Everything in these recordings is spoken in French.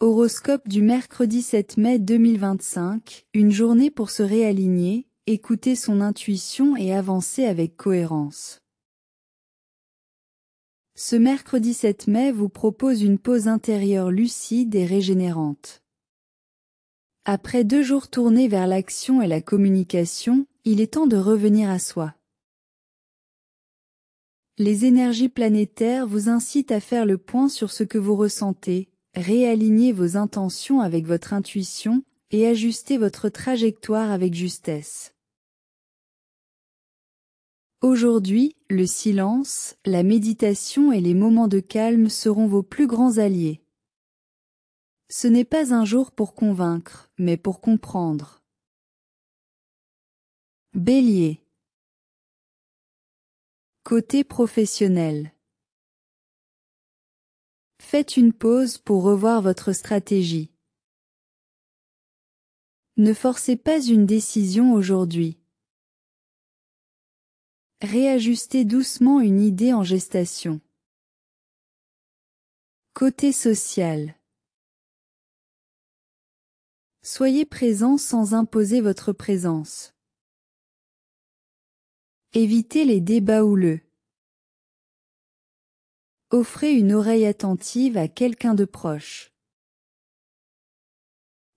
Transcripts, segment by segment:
Horoscope du mercredi 7 mai 2025, une journée pour se réaligner, écouter son intuition et avancer avec cohérence. Ce mercredi 7 mai vous propose une pause intérieure lucide et régénérante. Après 2 jours tournés vers l'action et la communication, il est temps de revenir à soi. Les énergies planétaires vous incitent à faire le point sur ce que vous ressentez, réaligner vos intentions avec votre intuition et ajuster votre trajectoire avec justesse. Aujourd'hui, le silence, la méditation et les moments de calme seront vos plus grands alliés. Ce n'est pas un jour pour convaincre, mais pour comprendre. Bélier. Côté professionnel. Faites une pause pour revoir votre stratégie. Ne forcez pas une décision aujourd'hui. Réajustez doucement une idée en gestation. Côté social. Soyez présent sans imposer votre présence. Évitez les débats houleux. Offrez une oreille attentive à quelqu'un de proche.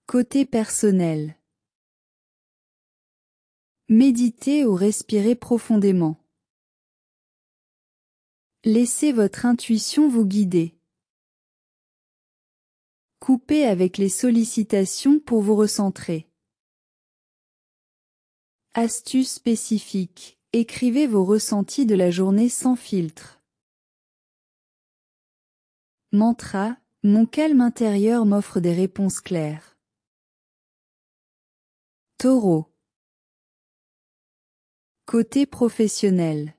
Côté personnel. Méditez ou respirez profondément. Laissez votre intuition vous guider. Coupez avec les sollicitations pour vous recentrer. Astuce spécifique. Écrivez vos ressentis de la journée sans filtre. Mantra, mon calme intérieur m'offre des réponses claires. Taureau. Côté professionnel.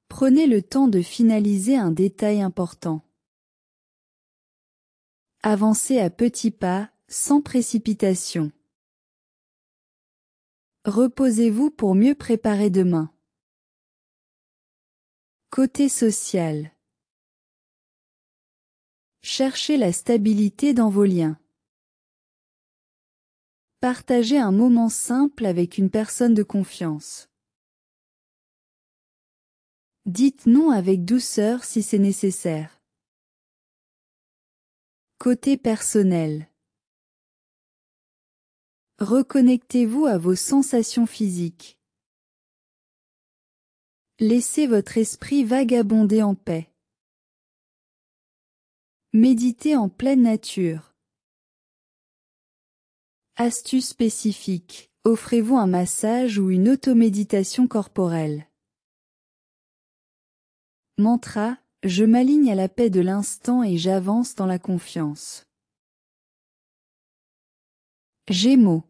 Prenez le temps de finaliser un détail important. Avancez à petits pas, sans précipitation. Reposez-vous pour mieux préparer demain. Côté social. Cherchez la stabilité dans vos liens. Partagez un moment simple avec une personne de confiance. Dites non avec douceur si c'est nécessaire. Côté personnel. Reconnectez-vous à vos sensations physiques. Laissez votre esprit vagabonder en paix. Méditez en pleine nature. Astuce spécifique. Offrez-vous un massage ou une automéditation corporelle. Mantra, je m'aligne à la paix de l'instant et j'avance dans la confiance. Gémeaux.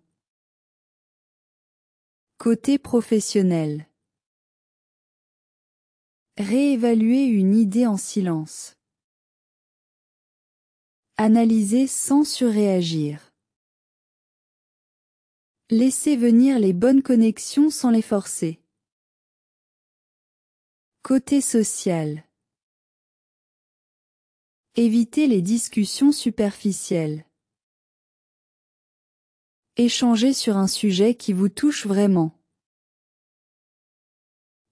Côté professionnel. Réévaluez une idée en silence. Analysez sans surréagir. Laissez venir les bonnes connexions sans les forcer. Côté social. Évitez les discussions superficielles. Échangez sur un sujet qui vous touche vraiment.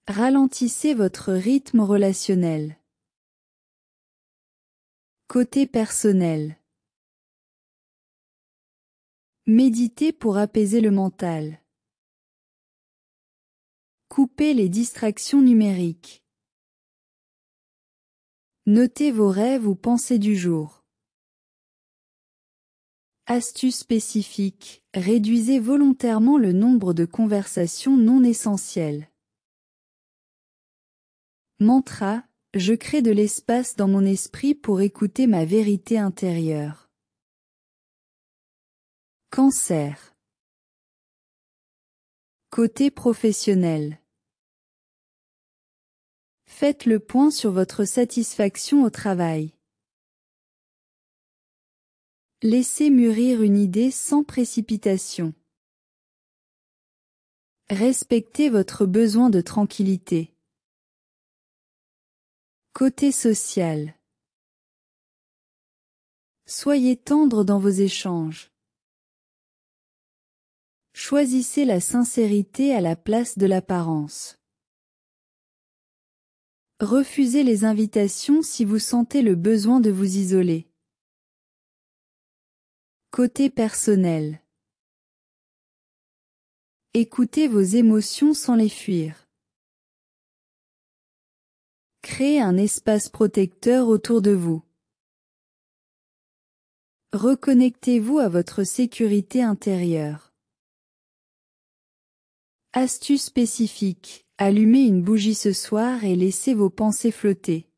Ralentissez votre rythme relationnel. Côté personnel. Méditez pour apaiser le mental. Coupez les distractions numériques. Notez vos rêves ou pensées du jour. Astuce spécifique, réduisez volontairement le nombre de conversations non essentielles. Mantra, je crée de l'espace dans mon esprit pour écouter ma vérité intérieure. Cancer. Côté professionnel. Faites le point sur votre satisfaction au travail. Laissez mûrir une idée sans précipitation. Respectez votre besoin de tranquillité. Côté social. Soyez tendre dans vos échanges. Choisissez la sincérité à la place de l'apparence. Refusez les invitations si vous sentez le besoin de vous isoler. Côté personnel. Écoutez vos émotions sans les fuir. Créez un espace protecteur autour de vous. Reconnectez-vous à votre sécurité intérieure. Astuce spécifique, allumez une bougie ce soir et laissez vos pensées flotter.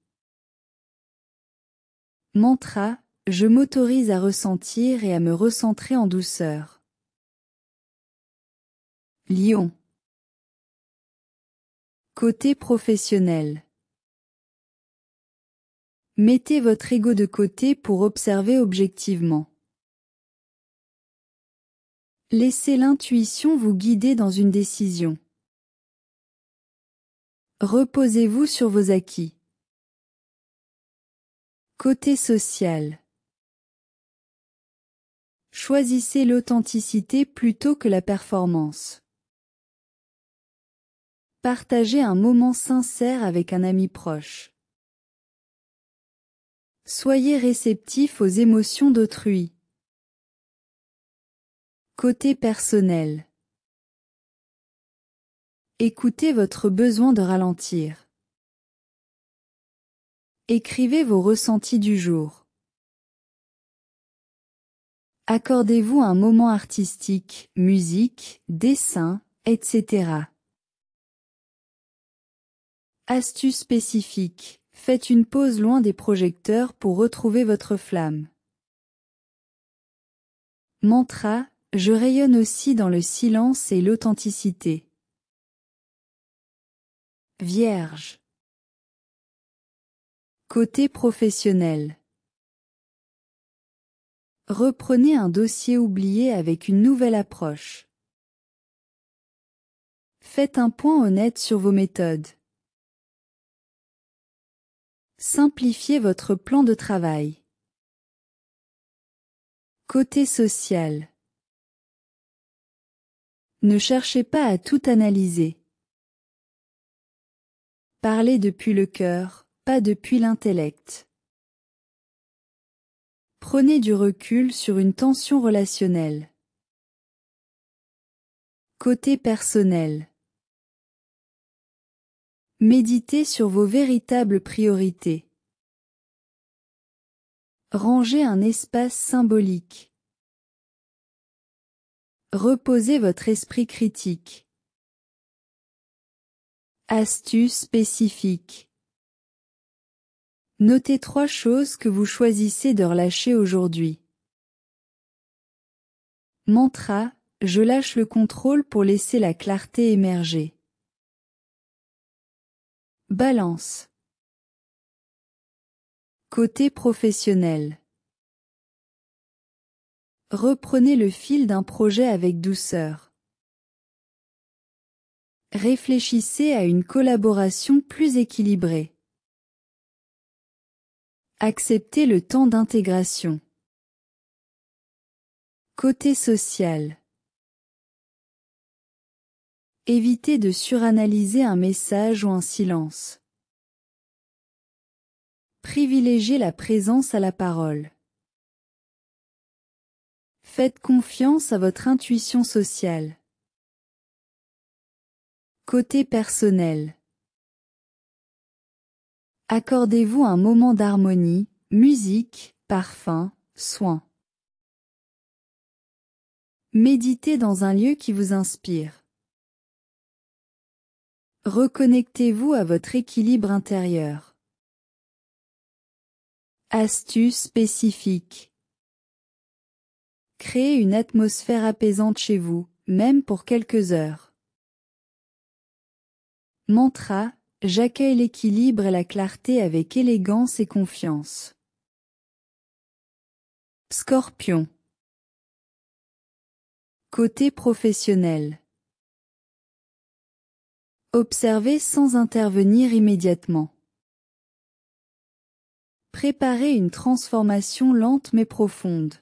Mantra, je m'autorise à ressentir et à me recentrer en douceur. Lion. Côté professionnel. Mettez votre ego de côté pour observer objectivement. Laissez l'intuition vous guider dans une décision. Reposez-vous sur vos acquis. Côté social. Choisissez l'authenticité plutôt que la performance. Partagez un moment sincère avec un ami proche. Soyez réceptif aux émotions d'autrui. Côté personnel. Écoutez votre besoin de ralentir. Écrivez vos ressentis du jour. Accordez-vous un moment artistique, musique, dessin, etc. Astuce spécifique. Faites une pause loin des projecteurs pour retrouver votre flamme. Mantra, je rayonne aussi dans le silence et l'authenticité. Vierge. Côté professionnel. Reprenez un dossier oublié avec une nouvelle approche. Faites un point honnête sur vos méthodes. Simplifiez votre plan de travail. Côté social. Ne cherchez pas à tout analyser. Parlez depuis le cœur, pas depuis l'intellect. Prenez du recul sur une tension relationnelle. Côté personnel. Méditez sur vos véritables priorités. Rangez un espace symbolique. Reposez votre esprit critique. Astuce spécifique. Notez 3 choses que vous choisissez de relâcher aujourd'hui. Mantra, je lâche le contrôle pour laisser la clarté émerger. Balance. Côté professionnel. Reprenez le fil d'un projet avec douceur. Réfléchissez à une collaboration plus équilibrée. Acceptez le temps d'intégration. Côté social. Évitez de suranalyser un message ou un silence. Privilégiez la présence à la parole. Faites confiance à votre intuition sociale. Côté personnel. Accordez-vous un moment d'harmonie, musique, parfum, soin. Méditez dans un lieu qui vous inspire. Reconnectez-vous à votre équilibre intérieur. Astuce spécifique. Créez une atmosphère apaisante chez vous, même pour quelques heures. Mantra, j'accueille l'équilibre et la clarté avec élégance et confiance. Scorpion. Côté professionnel. Observez sans intervenir immédiatement. Préparez une transformation lente mais profonde.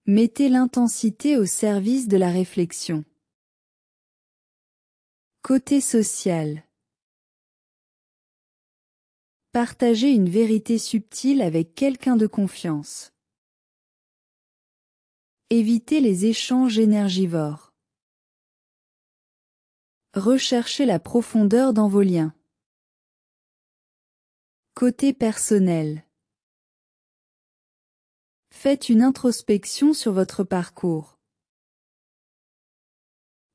Mettez l'intensité au service de la réflexion. Côté social. Partagez une vérité subtile avec quelqu'un de confiance. Évitez les échanges énergivores. Recherchez la profondeur dans vos liens. Côté personnel. Faites une introspection sur votre parcours.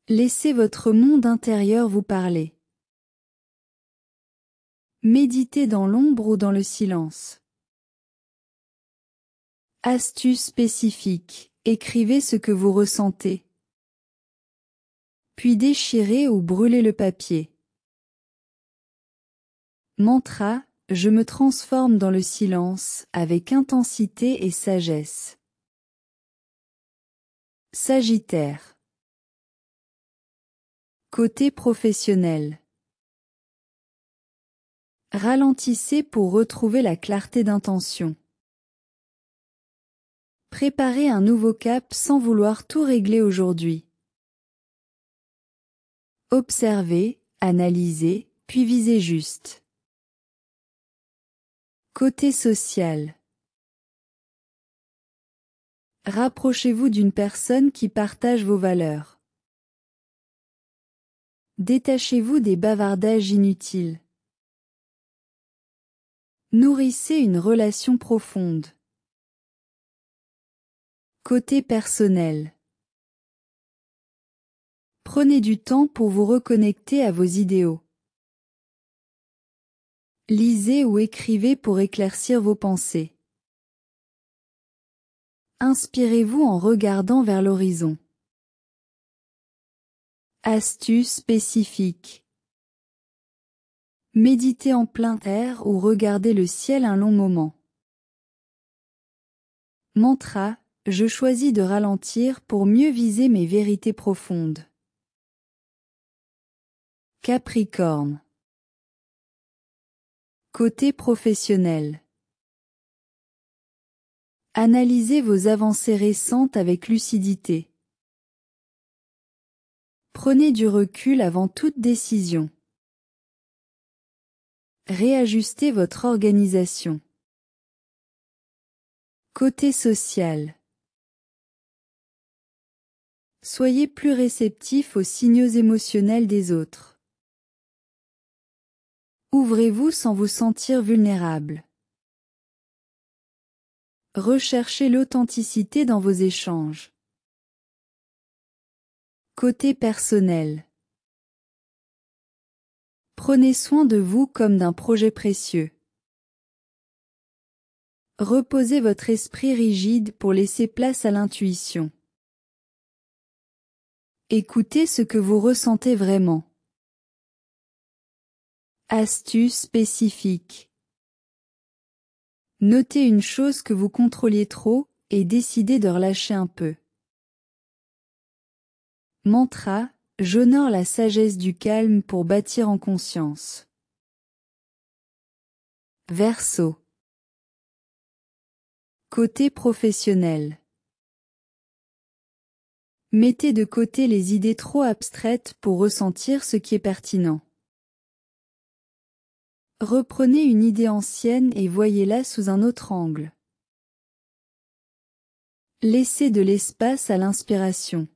Laissez votre monde intérieur vous parler. Méditez dans l'ombre ou dans le silence. Astuce spécifique. Écrivez ce que vous ressentez. Puis déchirez ou brûlez le papier. Mantra. Je me transforme dans le silence, avec intensité et sagesse. Sagittaire. Côté professionnel. Ralentissez pour retrouver la clarté d'intention. Préparez un nouveau cap sans vouloir tout régler aujourd'hui. Observez, analysez, puis visez juste. Côté social. Rapprochez-vous d'une personne qui partage vos valeurs. Détachez-vous des bavardages inutiles. Nourrissez une relation profonde. Côté personnel. Prenez du temps pour vous reconnecter à vos idéaux. Lisez ou écrivez pour éclaircir vos pensées. Inspirez-vous en regardant vers l'horizon. Astuce spécifique. Méditez en plein air ou regardez le ciel un long moment. Mantra. Je choisis de ralentir pour mieux viser mes vérités profondes. Capricorne. Côté professionnel. Analysez vos avancées récentes avec lucidité. Prenez du recul avant toute décision. Réajustez votre organisation. Côté social. Soyez plus réceptif aux signaux émotionnels des autres. Ouvrez-vous sans vous sentir vulnérable. Recherchez l'authenticité dans vos échanges. Côté personnel. Prenez soin de vous comme d'un projet précieux. Reposez votre esprit rigide pour laisser place à l'intuition. Écoutez ce que vous ressentez vraiment. Astuce spécifique. Notez une chose que vous contrôliez trop et décidez de relâcher un peu. Mantra. J'honore la sagesse du calme pour bâtir en conscience. Verseau. Côté professionnel. Mettez de côté les idées trop abstraites pour ressentir ce qui est pertinent. Reprenez une idée ancienne et voyez-la sous un autre angle. Laissez de l'espace à l'inspiration.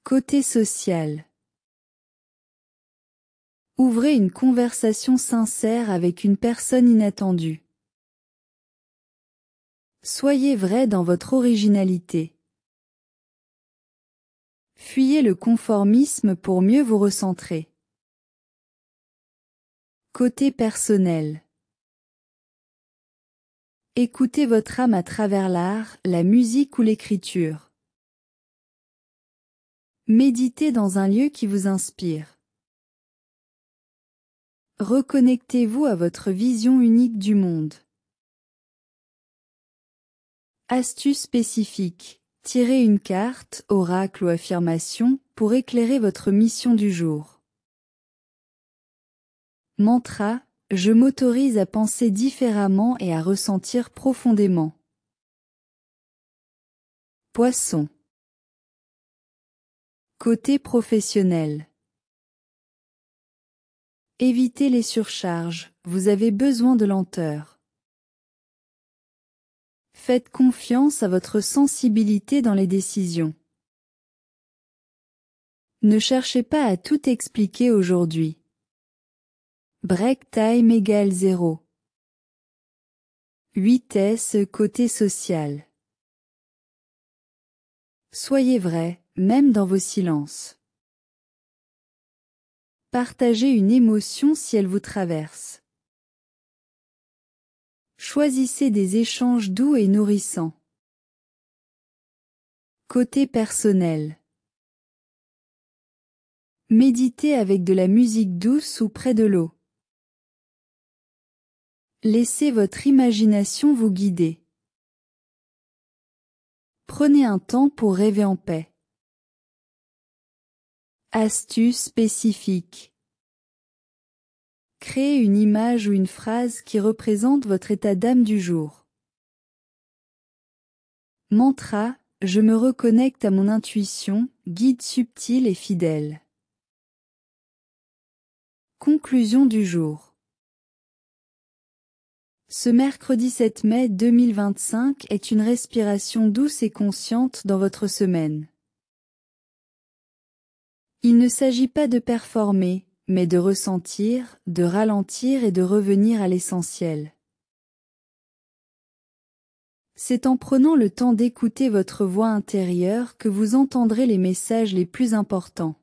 Côté social. Ouvrez une conversation sincère avec une personne inattendue. Soyez vrai dans votre originalité. Fuyez le conformisme pour mieux vous recentrer. Côté personnel. Écoutez votre âme à travers l'art, la musique ou l'écriture. Méditez dans un lieu qui vous inspire. Reconnectez-vous à votre vision unique du monde. Astuce spécifique. Tirez une carte, oracle ou affirmation, pour éclairer votre mission du jour. Mantra, je m'autorise à penser différemment et à ressentir profondément. Poisson. Côté professionnel. Évitez les surcharges, vous avez besoin de lenteur. Faites confiance à votre sensibilité dans les décisions. Ne cherchez pas à tout expliquer aujourd'hui. Break time égale 0. 8S côté social. Soyez vrai, même dans vos silences. Partagez une émotion si elle vous traverse. Choisissez des échanges doux et nourrissants. Côté personnel. Méditez avec de la musique douce ou près de l'eau. Laissez votre imagination vous guider. Prenez un temps pour rêver en paix. Astuce spécifique. Créez une image ou une phrase qui représente votre état d'âme du jour. Mantra, je me reconnecte à mon intuition, guide subtil et fidèle. Conclusion du jour. Ce mercredi 7 mai 2025 est une respiration douce et consciente dans votre semaine. Il ne s'agit pas de performer, mais de ressentir, de ralentir et de revenir à l'essentiel. C'est en prenant le temps d'écouter votre voix intérieure que vous entendrez les messages les plus importants.